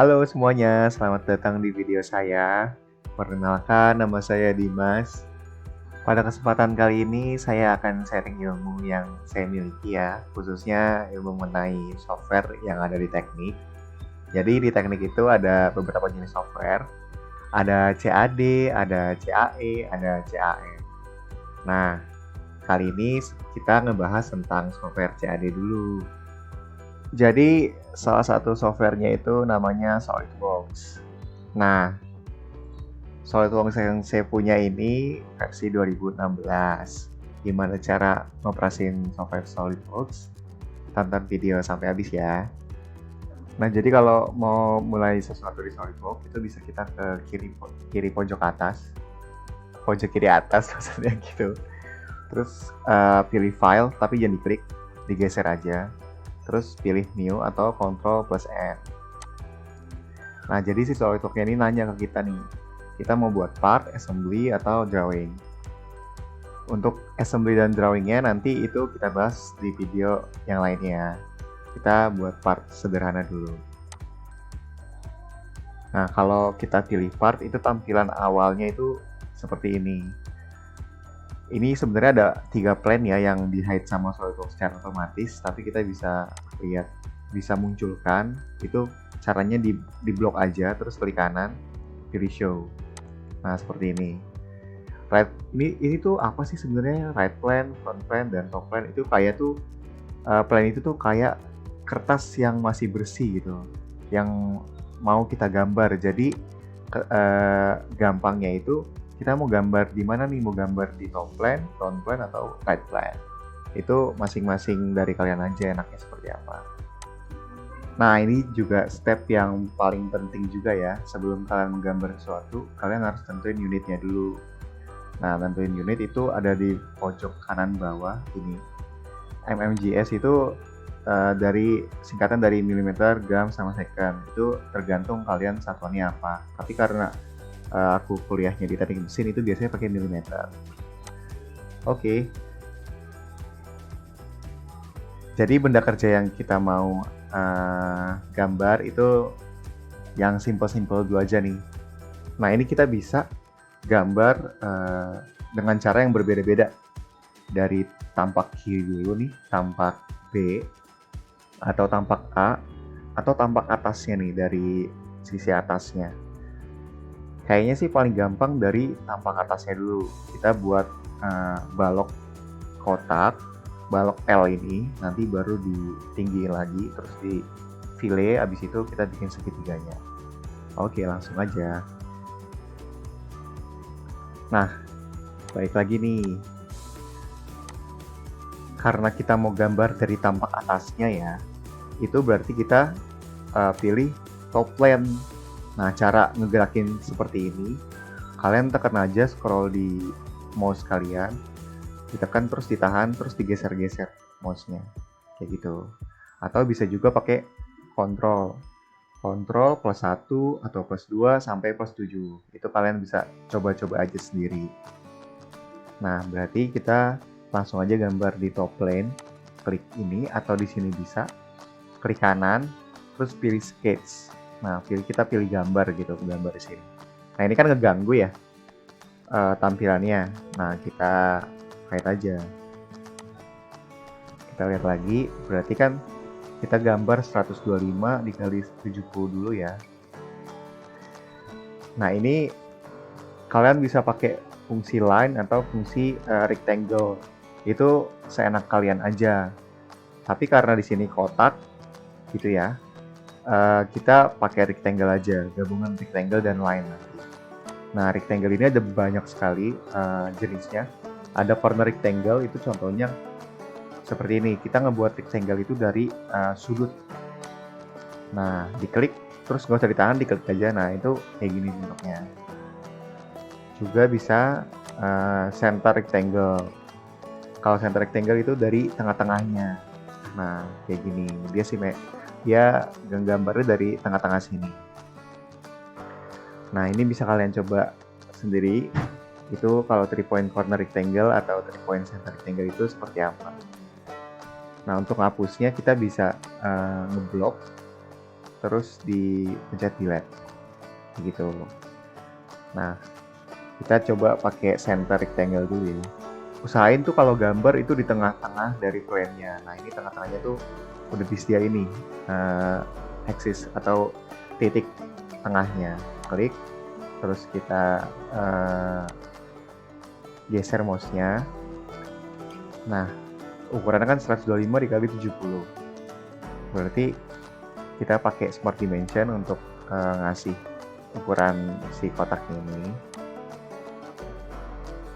Halo semuanya, selamat datang di video saya. Perkenalkan, nama saya Dimas. Pada kesempatan kali ini, saya akan sharing ilmu yang saya miliki ya, khususnya ilmu mengenai software yang ada di teknik. Jadi di teknik itu ada beberapa jenis software, ada CAD, ada CAE, ada CAM. Nah, kali ini kita ngebahas tentang software CAD dulu. Jadi salah satu softwarenya itu namanya SolidWorks. Nah, SolidWorks yang saya punya ini versi 2016. Gimana cara ngoperasin software SolidWorks? Tonton video sampai habis ya. Nah, jadi kalau mau mulai sesuatu di SolidWorks itu bisa kita ke kiri pojok atas, pojok kiri atas maksudnya gitu. Terus pilih file tapi jangan diklik, digeser aja. Terus pilih new atau Ctrl plus N. Nah, jadi si SolidWorks ini nanya ke kita nih, kita mau buat part, assembly, atau drawing. Untuk assembly dan drawingnya nanti itu kita bahas di video yang lainnya. Kita buat part sederhana dulu. Nah, kalau kita pilih part, itu tampilan awalnya itu seperti ini. Ini sebenarnya ada 3 plane ya yang di-hide sama SolidWorks secara otomatis, tapi kita bisa lihat, bisa munculkan. Itu caranya di blok aja, terus klik kanan, pilih show. Nah, seperti ini. Ini tuh apa sih sebenarnya? Right plane, front plane, dan top plane itu kayak tuh plane itu tuh kayak kertas yang masih bersih gitu, yang mau kita gambar. Jadi gampangnya itu kita mau gambar di mana nih? Mau gambar di top plane, front plane, atau right plane? Itu masing-masing dari kalian aja enaknya seperti apa. Nah, ini juga step yang paling penting juga ya. Sebelum kalian menggambar sesuatu, kalian harus tentuin unitnya dulu. Nah, tentuin unit itu ada di pojok kanan bawah ini. MMGS itu dari singkatan dari milimeter, gram, sama second. Itu tergantung kalian satuannya apa. Tapi karena aku kuliahnya di teknik mesin itu biasanya pakai milimeter. Oke. Jadi benda kerja yang kita mau gambar itu yang simple-simple dulu aja nih. Nah, ini kita bisa gambar dengan cara yang berbeda-beda. Dari tampak kiri dulu nih, tampak B, atau tampak A, atau tampak atasnya nih, dari sisi atasnya. Kayaknya sih paling gampang dari tampak atasnya dulu. Kita buat balok kotak, balok L ini, nanti baru ditinggiin lagi, terus di fillet, abis itu kita bikin segitiganya. Oke, langsung aja. Nah, baik lagi nih. Karena kita mau gambar dari tampak atasnya ya, itu berarti kita pilih top plane. Nah, cara ngegerakin seperti ini, kalian tekan aja scroll di mouse kalian, ditekan terus ditahan, terus digeser-geser mouse-nya, kayak gitu. Atau bisa juga pakai Ctrl plus 1 atau plus 2 sampai plus 7. Itu kalian bisa coba-coba aja sendiri. Nah, berarti kita langsung aja gambar di top plane. Klik ini atau di sini bisa. Klik kanan, terus pilih sketch. Nah, kita pilih gambar gitu, gambar di sini. Nah, ini kan ngeganggu ya tampilannya. Nah, kita kait aja. Kita lihat lagi, berarti kan kita gambar 125 dikali 70 dulu ya. Nah, ini kalian bisa pakai fungsi line atau fungsi rectangle. Itu seenak kalian aja. Tapi karena di sini kotak gitu ya, kita pakai rectangle aja, gabungan rectangle dan line nanti. Nah, rectangle ini ada banyak sekali jenisnya. Ada corner rectangle, itu contohnya seperti ini. Kita ngebuat rectangle itu dari sudut. Nah, diklik, terus nggak usah ditahan, diklik aja. Nah, itu kayak gini bentuknya. Juga bisa center rectangle. Kalau center rectangle itu dari tengah-tengahnya. Nah, kayak gini. Dia gambarnya dari tengah-tengah sini. Nah, ini bisa kalian coba sendiri. Itu kalau 3 point corner rectangle atau 3 point center rectangle itu seperti apa. Nah, untuk ngapusnya kita bisa ngeblok terus dipencet delete gitu. Nah, kita coba pakai center rectangle dulu ya. Usahain tuh kalau gambar itu di tengah-tengah dari plane-nya. Nah, ini tengah-tengahnya tuh udah disediain ini axis atau titik tengahnya. Klik, terus kita geser mouse-nya. Nah, ukurannya kan 125 dikali 70. Berarti kita pakai Smart Dimension untuk ngasih ukuran si kotaknya ini.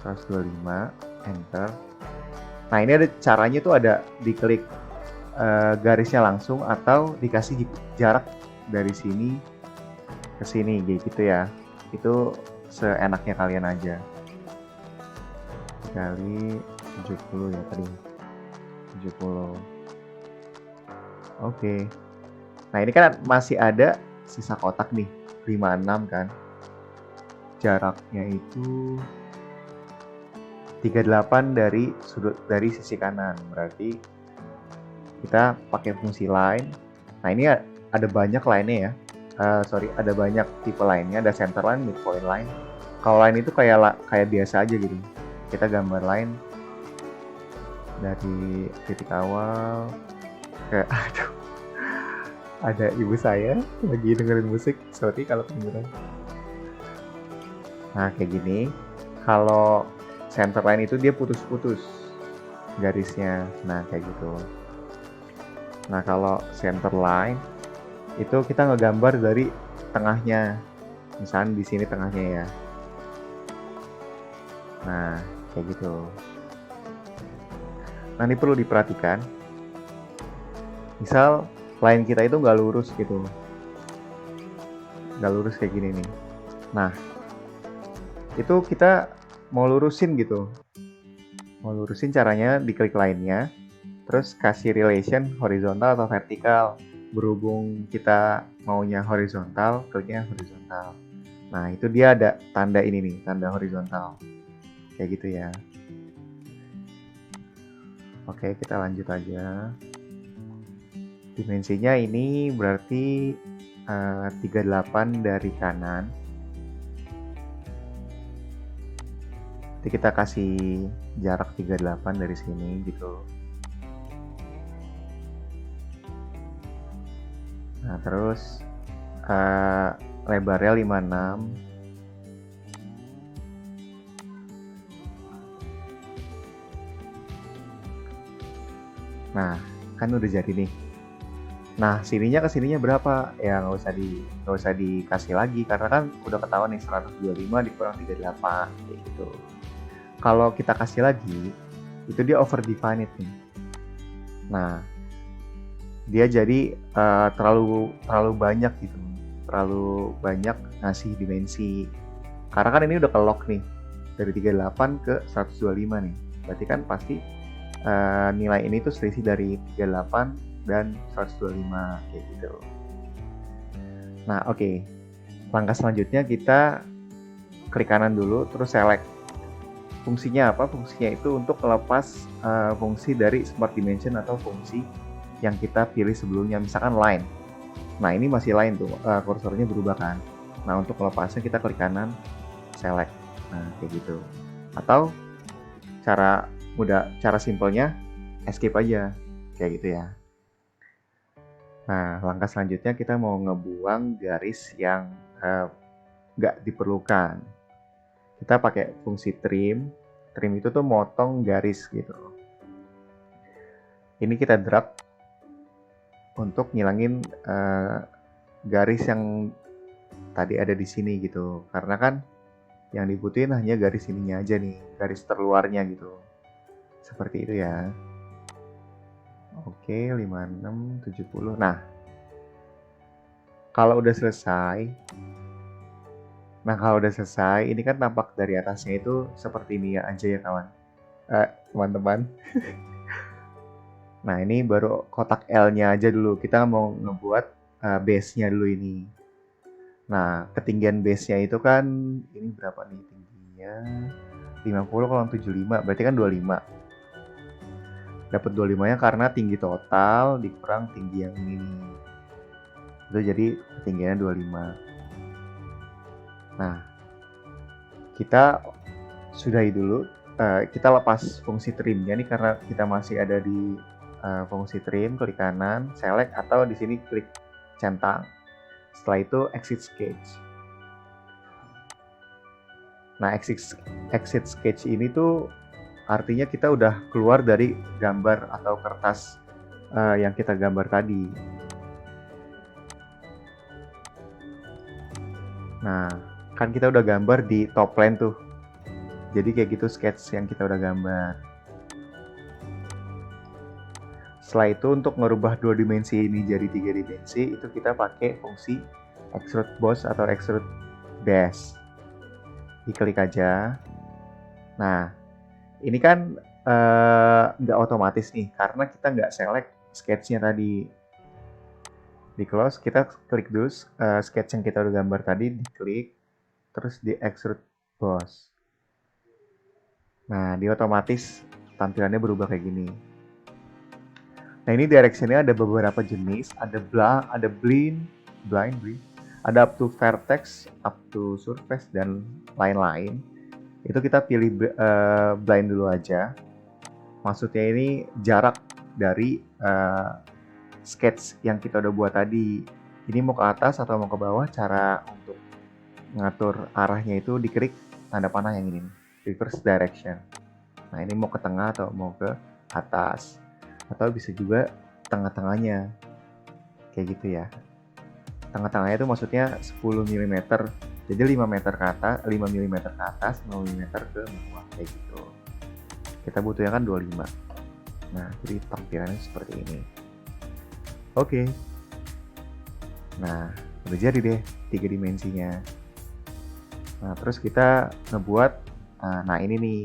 125, enter. Nah, ini ada caranya tuh, ada diklik garisnya langsung atau dikasih jarak dari sini ke sini gitu ya. Itu seenaknya kalian aja. Kali 70 ya tadi. 70. Oke. Nah, ini kan masih ada sisa kotak nih, 56 kan. Jaraknya itu 38 dari sisi kanan. Berarti kita pakai fungsi line. Nah, ini ada banyak line-nya ya. Ada banyak tipe line-nya. Ada center line, midpoint line. Kalau line itu kayak biasa aja gitu. Kita gambar line dari titik awal ke ada ibu saya lagi dengerin musik, sorry kalau kedengeran. Nah, kayak gini. Kalau center line itu dia putus-putus garisnya. Nah, kayak gitu. Nah, kalau center line itu kita ngegambar dari tengahnya. Misalnya di sini tengahnya ya. Nah, kayak gitu. Nah, ini perlu diperhatikan. Misal line kita itu nggak lurus gitu. Nggak lurus kayak gini nih. Nah, itu kita mau lurusin gitu. Mau lurusin caranya diklik line-nya. Terus kasih relation horizontal atau vertikal. Berhubung kita maunya horizontal, kliknya horizontal. Nah, itu dia ada tanda ini nih, tanda horizontal. Kayak gitu ya. Oke, kita lanjut aja. Dimensinya ini berarti 38 dari kanan. Jadi kita kasih jarak 38 dari sini gitu. Nah, terus lebarnya 56. Nah, kan udah jadi nih. Nah, sininya ke sininya berapa? Ya nggak usah dikasih lagi karena kan udah ketahuan nih 125 dikurang 38 kayak gitu. Kalau kita kasih lagi, itu dia over defined nih. Nah, dia jadi terlalu banyak gitu, terlalu banyak ngasih dimensi. Karena kan ini udah ke lock nih dari 38 ke 125 nih. Berarti kan pasti nilai ini tuh selisih dari 38 dan 125 kayak gitu. Nah, oke. Langkah selanjutnya kita klik kanan dulu terus select. Fungsinya apa? Fungsinya itu untuk melepas fungsi dari Smart Dimension atau fungsi yang kita pilih sebelumnya, misalkan line. Nah, ini masih line tuh, kursornya berubah kan. Nah, untuk melepasnya kita klik kanan, select. Nah, kayak gitu. Atau cara simpelnya escape aja, kayak gitu ya. Nah, langkah selanjutnya kita mau ngebuang garis yang nggak diperlukan. Kita pakai fungsi trim. Trim itu tuh motong garis gitu. Ini kita drag untuk ngilangin garis yang tadi ada di sini gitu. Karena kan yang dibutuhin hanya garis ininya aja nih, garis terluarnya gitu. Seperti itu ya. Oke, 56, 70. Nah, kalau udah selesai, ini kan tampak dari atasnya itu seperti ini ya aja ya kawan, teman-teman. Nah, ini baru kotak L-nya aja dulu. Kita mau ngebuat base-nya dulu ini. Nah, ketinggian base-nya itu kan ini berapa nih tingginya? 50 kalau 75, berarti kan 25. Dapat 25-nya karena tinggi total dikurang tinggi yang ini. Itu jadi ketinggiannya 25. Nah, kita sudahi dulu. Kita lepas fungsi trimnya nih karena kita masih ada di fungsi trim, klik kanan, select, atau di sini klik centang. Setelah itu exit sketch. Nah, exit sketch ini tuh artinya kita udah keluar dari gambar atau kertas yang kita gambar tadi. Nah, kan kita udah gambar di top plane tuh. Jadi kayak gitu sketch yang kita udah gambar. Setelah itu untuk merubah 2 dimensi ini jadi 3 dimensi, itu kita pakai fungsi extrude boss atau extrude dash. Diklik aja. Nah, ini kan nggak otomatis nih, karena kita nggak select sketchnya tadi. Di close, kita klik dulu sketch yang kita udah gambar tadi, diklik, terus di extrude boss. Nah, di otomatis tampilannya berubah kayak gini. Nah, ini directionnya ada beberapa jenis, ada blind, ada up to vertex, up to surface, dan lain-lain. Itu kita pilih blind dulu aja. Maksudnya ini jarak dari sketch yang kita udah buat tadi. Ini mau ke atas atau mau ke bawah, cara untuk ngatur arahnya itu diklik tanda panah yang ini, reverse direction. Nah, ini mau ke tengah atau mau ke atas, atau bisa juga tengah-tengahnya kayak gitu ya. Tengah-tengahnya itu maksudnya 10 mm, jadi 5 meter ke atas, 5 mm ke atas, 5 mm ke bawah kayak gitu. Kita butuhnya kan 25. Nah, jadi tampilannya seperti ini. Oke. Nah, udah jadi deh 3 dimensinya. Nah, terus kita ngebuat, nah ini nih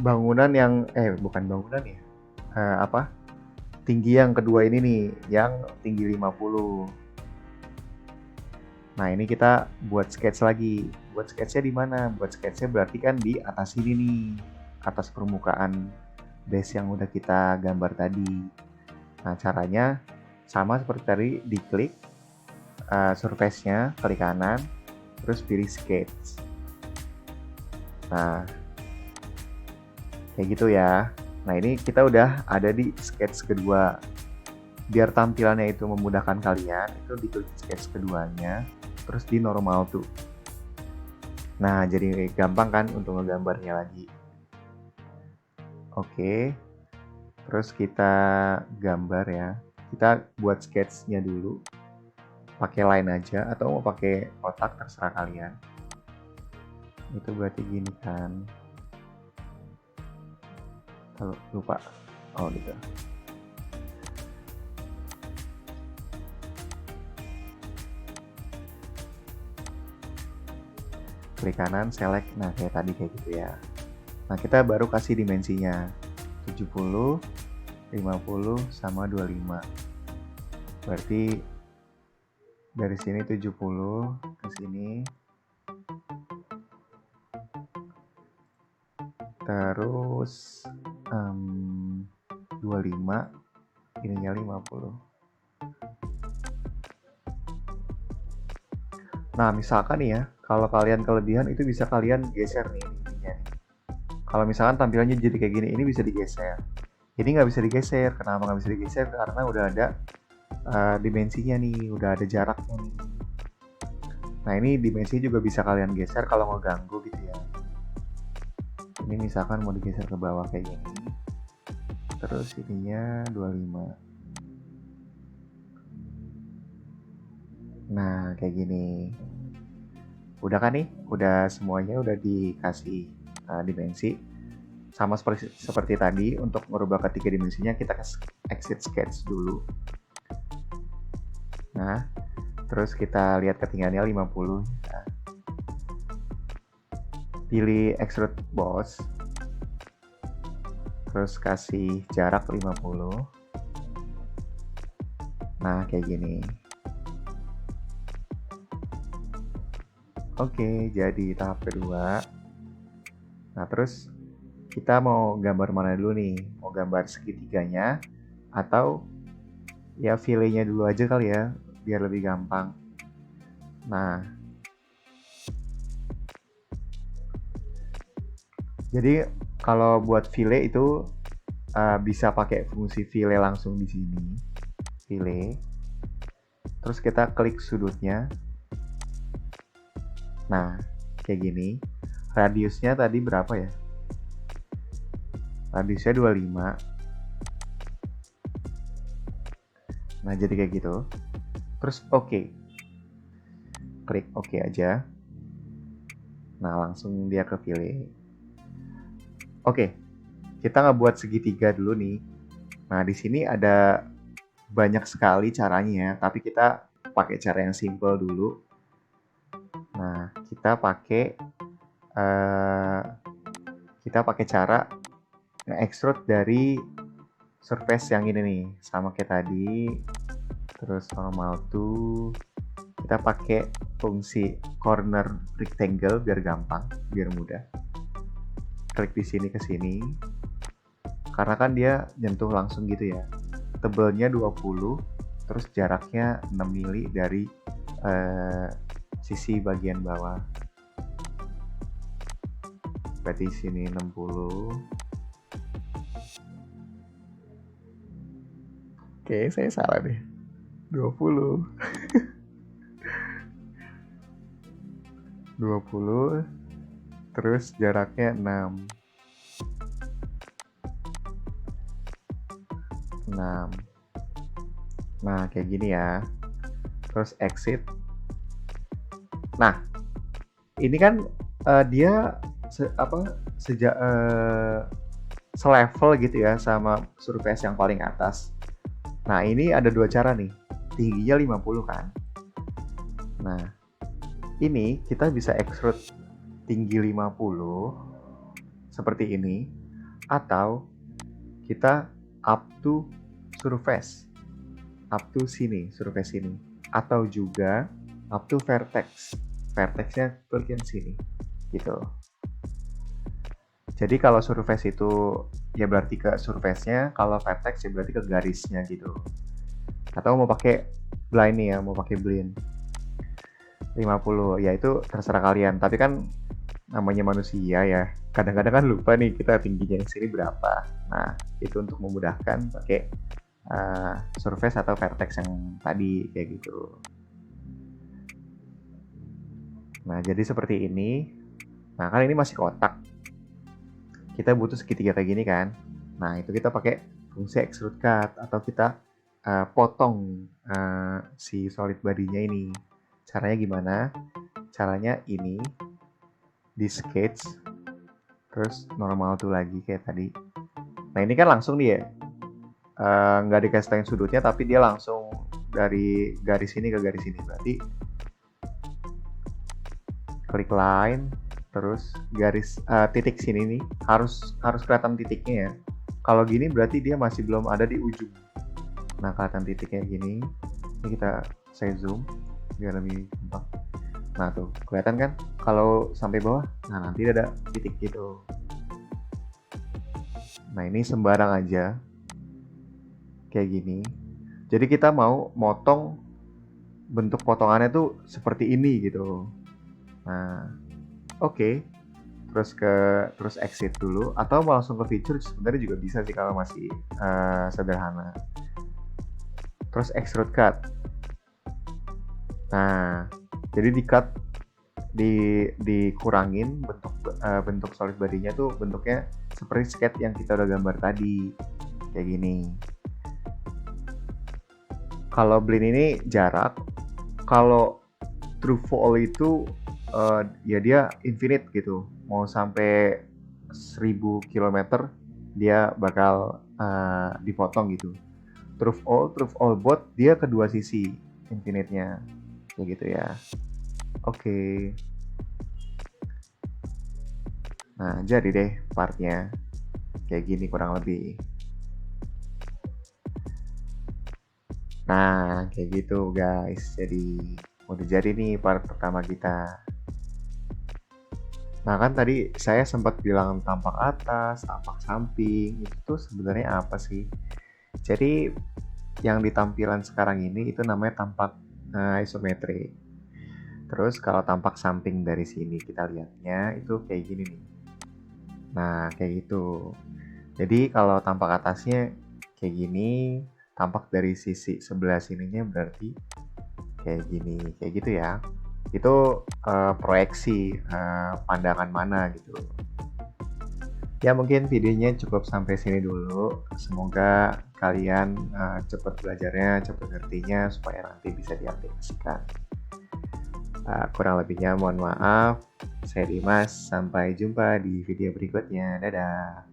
bangunan yang bukan bangunan ya, tinggi yang kedua ini nih, yang tinggi 50. Nah, ini kita buat sketch lagi. Buat sketchnya di mana? Buat sketchnya berarti kan di atas ini nih, atas permukaan base yang udah kita gambar tadi. Nah, caranya sama seperti tadi, diklik surface-nya, klik kanan, terus pilih sketch. Nah, kayak gitu ya. Nah, ini kita udah ada di sketch kedua. Biar tampilannya itu memudahkan kalian, itu diklik sketch keduanya, terus di normal tuh. Nah, jadi gampang kan untuk ngegambarnya lagi. Oke. Terus kita gambar ya. Kita buat sketchnya dulu. Pakai line aja atau mau pakai kotak, terserah kalian. Itu berarti gini kan. Lupa. Oh, gitu. Klik kanan, select. Nah, kayak tadi kayak gitu ya. Nah, kita baru kasih dimensinya 70, 50 sama 25. Berarti dari sini 70 ke sini, terus 25, ininya 50. Nah, misalkan nih ya, kalau kalian kelebihan itu bisa kalian geser nih ininya. Kalau misalkan tampilannya jadi kayak gini, ini bisa digeser. Ini nggak bisa digeser. Kenapa nggak bisa digeser? Karena udah ada dimensinya nih, udah ada jaraknya nih. Nah, ini dimensi juga bisa kalian geser kalau mau ganggu gitu ya. Ini misalkan mau digeser ke bawah kayak gini, terus ininya 25. Nah, kayak gini. Udah kan nih? Udah semuanya udah dikasih dimensi. Sama seperti tadi, untuk merubah ketiga dimensinya kita exit sketch dulu. Nah, terus kita lihat ketinggiannya 50. Nah, pilih extrude boss, terus kasih jarak 50. Nah, kayak gini. Oke, jadi tahap kedua. Nah, terus kita mau gambar mana dulu nih? Mau gambar segitiganya atau Ya filenya dulu aja kali ya, biar lebih gampang. Nah, jadi kalau buat file itu bisa pakai fungsi file langsung di sini, file. Terus kita klik sudutnya. Nah, kayak gini. Radiusnya tadi berapa ya? Radiusnya 25. Nah, jadi kayak gitu. Terus oke. Klik oke aja. Nah, langsung dia ke file. Oke. Kita ngebuat segitiga dulu nih. Nah, di sini ada banyak sekali caranya, tapi kita pakai cara yang simple dulu. Nah, kita pakai cara nge-extrude dari surface yang ini nih, sama kayak tadi. Terus normal to, kita pakai fungsi corner rectangle biar gampang, biar mudah. Klik di sini ke sini. Karena kan dia nyentuh langsung gitu ya. Tebelnya 20, terus jaraknya 6 mili dari sisi bagian bawah. Berarti sini 60. Oke, saya salah deh. 20. 20. Terus jaraknya 6. 6. Nah, kayak gini ya. Terus exit. Nah, ini kan dia selevel gitu ya sama surface yang paling atas. Nah, ini ada dua cara nih. Tingginya 50 kan. Nah, ini kita bisa extrude tinggi 50 seperti ini, atau kita up to surface, up to sini, surface sini, atau juga up to vertex, vertexnya bagian sini gitu. Jadi kalau surface itu ya berarti ke surface-nya, kalau vertex ya berarti ke garisnya gitu. Atau mau pakai blind nih ya, mau pakai blind 50, ya itu terserah kalian. Tapi kan namanya manusia ya, kadang-kadang kan lupa nih kita tingginya yang sini berapa. Nah, itu untuk memudahkan pakai surface atau vertex yang tadi kayak gitu. Nah, jadi seperti ini. Nah, kan ini masih kotak. Kita butuh segitiga kayak gini kan. Nah, itu kita pakai fungsi extrude cut, atau kita potong si solid body-nya ini. Caranya gimana? Caranya ini di sketch, terus normal tuh lagi kayak tadi. Nah, ini kan langsung nih ya, nggak dikasih tayang sudutnya, tapi dia langsung dari garis ini ke garis ini. Berarti klik line, terus garis titik sini nih harus kelihatan titiknya ya. Kalau gini berarti dia masih belum ada di ujung. Nah, kelihatan titiknya gini. Ini saya zoom biar lebih gampang. Nah, tuh kelihatan kan kalau sampai bawah. Nah, nanti ada titik gitu. Nah, ini sembarang aja kayak gini. Jadi kita mau motong, bentuk potongannya tuh seperti ini gitu. Nah, oke. Terus exit dulu, atau mau langsung ke feature sebenarnya juga bisa sih kalau masih sederhana. Terus extrude cut. Nah, jadi di cut, dikurangin bentuk solid body-nya tuh bentuknya seperti sketch yang kita udah gambar tadi kayak gini. Kalau blend ini jarak, kalau true fall itu ya dia infinite gitu, mau sampai 1000 km dia bakal dipotong gitu. True all both dia kedua sisi infinite-nya kayak gitu ya. Oke. Nah, jadi deh partnya kayak gini kurang lebih. Nah, kayak gitu guys. Jadi udah jadi nih part pertama kita. Nah, kan tadi saya sempat bilang tampak atas, tampak samping. Itu tuh sebenarnya apa sih? Jadi yang di tampilan sekarang ini itu namanya tampak isometrik. Terus kalau tampak samping dari sini kita lihatnya itu kayak gini nih. Nah, kayak gitu. Jadi kalau tampak atasnya kayak gini, tampak dari sisi sebelah sininya berarti kayak gini, kayak gitu ya. Itu proyeksi pandangan mana gitu. Ya mungkin videonya cukup sampai sini dulu. Semoga kalian cepat belajarnya, cepat ngertinya supaya nanti bisa diaplikasikan. Kurang lebihnya mohon maaf. Saya Dimas, sampai jumpa di video berikutnya. Dadah.